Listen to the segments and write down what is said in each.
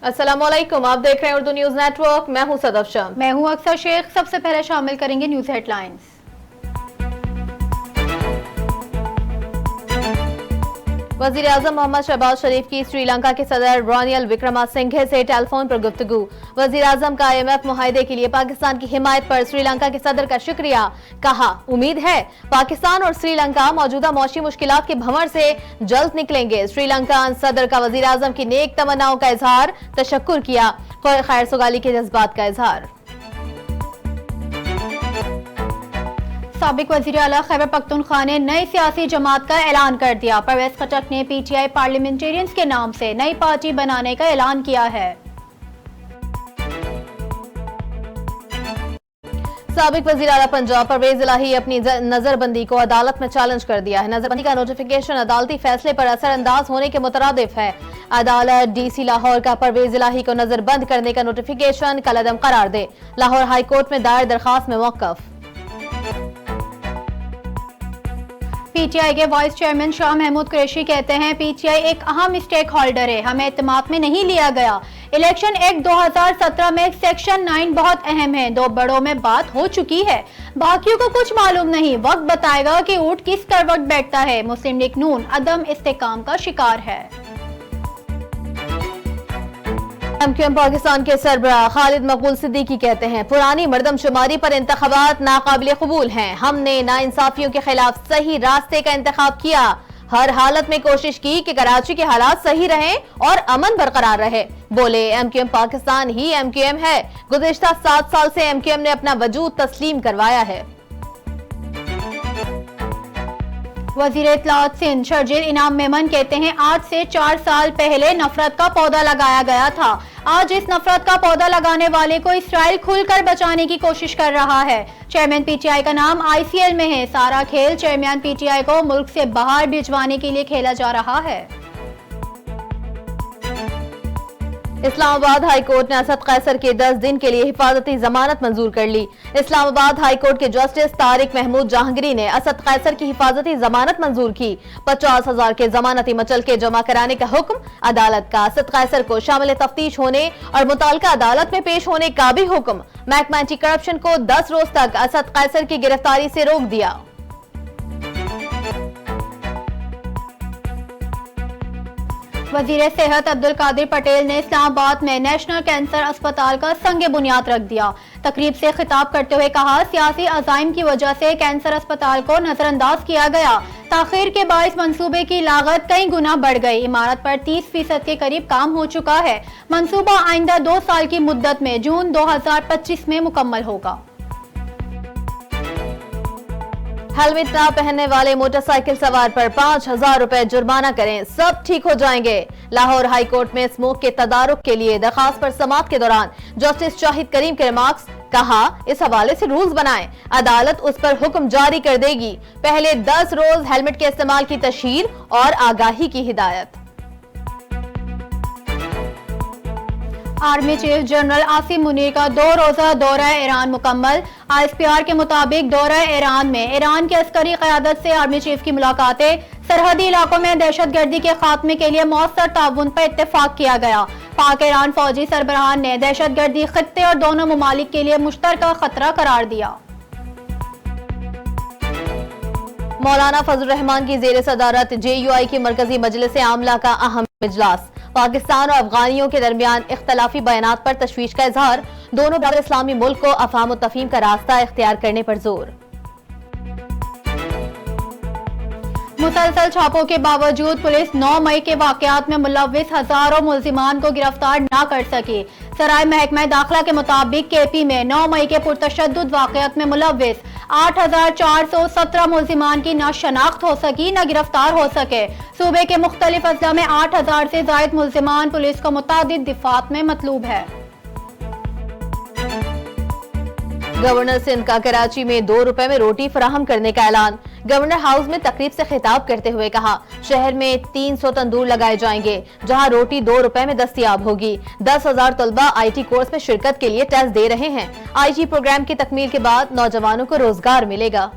अस्सलामुअलैकुम, आप देख रहे हैं उर्दू न्यूज नेटवर्क। मैं हूं सदफ शम। मैं हूं अक्सर शेख। सबसे पहले शामिल करेंगे न्यूज हेडलाइंस। वजीर आजम मोहम्मद शहबाज शरीफ की श्रीलंका के सदर रानियल विक्रमासिंघे से टेलीफोन पर गुफ्तगू। वजीर आजम का IMF मुआहदे के लिए पाकिस्तान की हिमायत पर श्रीलंका के सदर का शुक्रिया। कहा, उम्मीद है पाकिस्तान और श्रीलंका मौजूदा मौशी मुश्किलात के भंवर से जल्द निकलेंगे। श्रीलंका सदर का वजीर आजम की नेक तमन्नाओं का इजहार, तशक्कुर किया। खैर सुगाली के जज्बात का इजहार। साबिक वजीर आला खैबर पख्तूनख्वा ने नई सियासी जमात का ऐलान कर दिया। परवेज खटक ने PTI पार्लियामेंटेरियंस के नाम से नई पार्टी बनाने का ऐलान किया है। साबिक वजीर आला पंजाब परवेज इलाही अपनी नजरबंदी को अदालत में चैलेंज कर दिया है। नजरबंदी का नोटिफिकेशन अदालती फैसले पर असरअंदाज होने के मुतरादिफ है। अदालत DC लाहौर का परवेज इलाही को नजरबंद करने का नोटिफिकेशन कलअदम करार दे। लाहौर हाई कोर्ट में दायर दरखास्त में मौकफ। PTI के वाइस चेयरमैन शाह महमूद कुरैशी कहते हैं, PTI एक अहम स्टेक होल्डर है, हमें इत्तेमाद में नहीं लिया गया। इलेक्शन एक्ट 2017 में सेक्शन 9 बहुत अहम है। 2 बड़ों में बात हो चुकी है, बाकियों को कुछ मालूम नहीं। वक्त बताएगा कि ऊंट किस करवट बैठता है। मुस्लिम लीग नून अदम इस्तेकाम का शिकार है। MQM पाकिस्तान के सरबराह खालिद मकबूल सिद्दीकी कहते हैं, पुरानी मर्दमशुमारी पर इंतखाबात नाकाबिले कबूल हैं। हमने नाइंसाफियों के खिलाफ सही रास्ते का इंतखाब किया। हर हालत में कोशिश की कि कराची के हालात सही रहें और अमन बरकरार रहे। बोले, MQM पाकिस्तान ही MQM है। गुज़िश्ता 7 साल से MQM ने अपना वजूद तस्लीम करवाया है। वजीर इत्तलात सिंध शर्जील इनाम मेमन कहते हैं, आज से 4 साल पहले नफरत का पौधा लगाया गया था। आज इस नफरत का पौधा लगाने वाले को इसराइल खुलकर बचाने की कोशिश कर रहा है। चेयरमैन PTI का नाम ICL में है। सारा खेल चेयरमैन PTI को मुल्क से बाहर भिजवाने के लिए खेला जा रहा है। इस्लामाबाद हाई कोर्ट ने असद कैसर के 10 दिन के लिए हिफाजती जमानत मंजूर कर ली। इस्लामाबाद हाई कोर्ट के जस्टिस तारिक महमूद जहांगीरी ने असद कैसर की हिफाजती जमानत मंजूर की। 50,000 के जमानती मचल के जमा कराने का हुक्म अदालत का। असद कैसर को शामिल तफ्तीश होने और मुताल्लिका अदालत में पेश होने का भी हुक्म। महकमा एंटी करप्शन को 10 रोज तक असद कैसर की गिरफ्तारी से रोक दिया। वजीर सेहत अब्दुल कादिर पटेल ने इस्लामाबाद में नेशनल कैंसर अस्पताल का संग बुनियाद रख दिया। तकरीब से खिताब करते हुए कहा, सियासी अज़ाइम की वजह से कैंसर अस्पताल को नजरअंदाज किया गया। ताखीर के बाइस मंसूबे की लागत कई गुना बढ़ गई। इमारत पर 30% के करीब काम हो चुका है। मंसूबा आइंदा 2 साल की मुद्दत में जून 2025 में मुकम्मल होगा। हेलमेट न पहनने वाले मोटरसाइकिल सवार पर 5,000 रुपए जुर्माना करें, सब ठीक हो जाएंगे। लाहौर हाई कोर्ट में स्मोक के तदारुक के लिए दरखास्त पर समाअत के दौरान जस्टिस शाहिद करीम के रिमार्क्स। कहा, इस हवाले से रूल्स बनाएं, अदालत उस पर हुक्म जारी कर देगी। पहले 10 रोज हेलमेट के इस्तेमाल की तशहीर और आगाही की हिदायत। Army chief general Asim Munir का 2 रोजा दौरा ईरान मुकम्मल। ISPR के मुताबिक दौरा ईरान में ईरान की अस्करी क़यादत से आर्मी चीफ की मुलाकातें, सरहदी इलाकों में दहशतगर्दी के खात्मे के लिए मौसर ताउन पर इत्तेफाक किया गया। पाक ईरान फौजी सरबराहान ने दहशतगर्दी खित्ते और दोनों ममालिक के लिए मुश्तरका खतरा करार दिया। मौलाना फजल रहमान की जेर सदारत JUI की मरकजी मजलिस आमला का अहम इजलास। पाकिस्तान और अफगानियों के दरमियान इख्तलाफी बयानात पर तशवीश का इजहार। दोनों बड़े इस्लामी मुल्क को अफहाम और तफहीम का रास्ता इख्तियार करने पर जोर। मुसलसल छापों के बावजूद पुलिस 9 मई के वाकयात में मुलव्विस हजारों मुल्जिमान को गिरफ्तार न कर सकी। सराय महकमा दाखिला के मुताबिक KP में 9 मई के पुरतशद्दुद वाकयात में मुलव्विस 8,417 मुल्जिमान की न शनाख्त हो सकी न गिरफ्तार हो सके। सूबे के मुख्तलिफ अजला में 8,000 से जायद मुल्जिमान पुलिस को मुतादिद दिफात में मतलूब है। गवर्नर सिंध का कराची में 2 रुपए में रोटी फराहम करने का ऐलान। गवर्नर हाउस में तकरीब से खिताब करते हुए कहा, शहर में 300 तंदूर लगाए जाएंगे जहां रोटी 2 रुपए में दस्तयाब होगी। 10,000 तलबा IT कोर्स में शिरकत के लिए टेस्ट दे रहे हैं। IG प्रोग्राम की तकमील के बाद नौजवानों को रोजगार मिलेगा।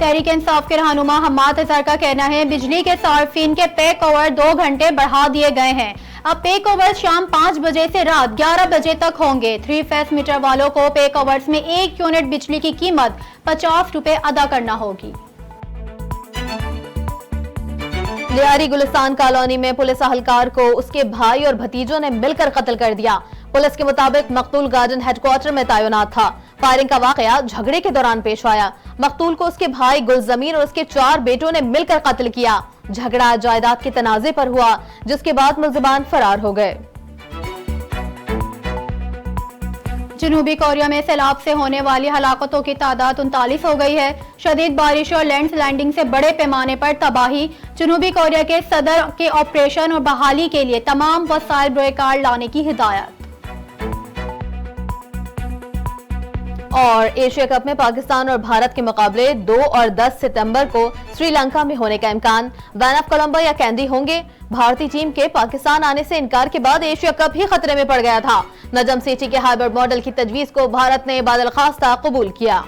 तहरीक इंसाफ के रहनुमा हम्माद अजहर का कहना है बिजली के सार्फिन के पैक ओवर 2 घंटे बढ़ा दिए गए हैं। अब पेक ओवर शाम 5 बजे से रात 11 बजे तक होंगे। 3 फेस मीटर वालों को पेक ओवर्स में 1 यूनिट बिजली की कीमत 50 रुपए अदा करना होगी। लियारी गुलिस्तान कॉलोनी में पुलिस अहलकार को उसके भाई और भतीजों ने मिलकर कत्ल कर दिया। पुलिस के मुताबिक मकतूल गार्डन हेडक्वार्टर में तैनात था। फायरिंग का वाकया झगड़े के दौरान पेश आया। मकतूल को उसके भाई गुलजमीर और उसके 4 बेटों ने मिलकर कत्ल किया। झगड़ा जायदाद के तनाजे पर हुआ, जिसके बाद मुल्जिमान फरार हो गए। जनूबी कोरिया में सैलाब से होने वाली हलाकतों की तादाद 39 हो गई है। शदीद बारिश और लैंडस्लाइडिंग से बड़े पैमाने पर तबाही। जनूबी कोरिया के सदर के ऑपरेशन और बहाली के लिए तमाम वसाइल बरोकार लाने की हिदायत। और एशिया कप में पाकिस्तान और भारत के मुकाबले 2 और 10 सितंबर को श्रीलंका में होने का इम्कान। वैन ऑफ कोलंबो या कैंडी होंगे। भारतीय टीम के पाकिस्तान आने से इनकार के बाद एशिया कप ही खतरे में पड़ गया था। नजम सेठी के हाइब्रिड मॉडल की तजवीज को भारत ने बादल खास्ता कबूल किया।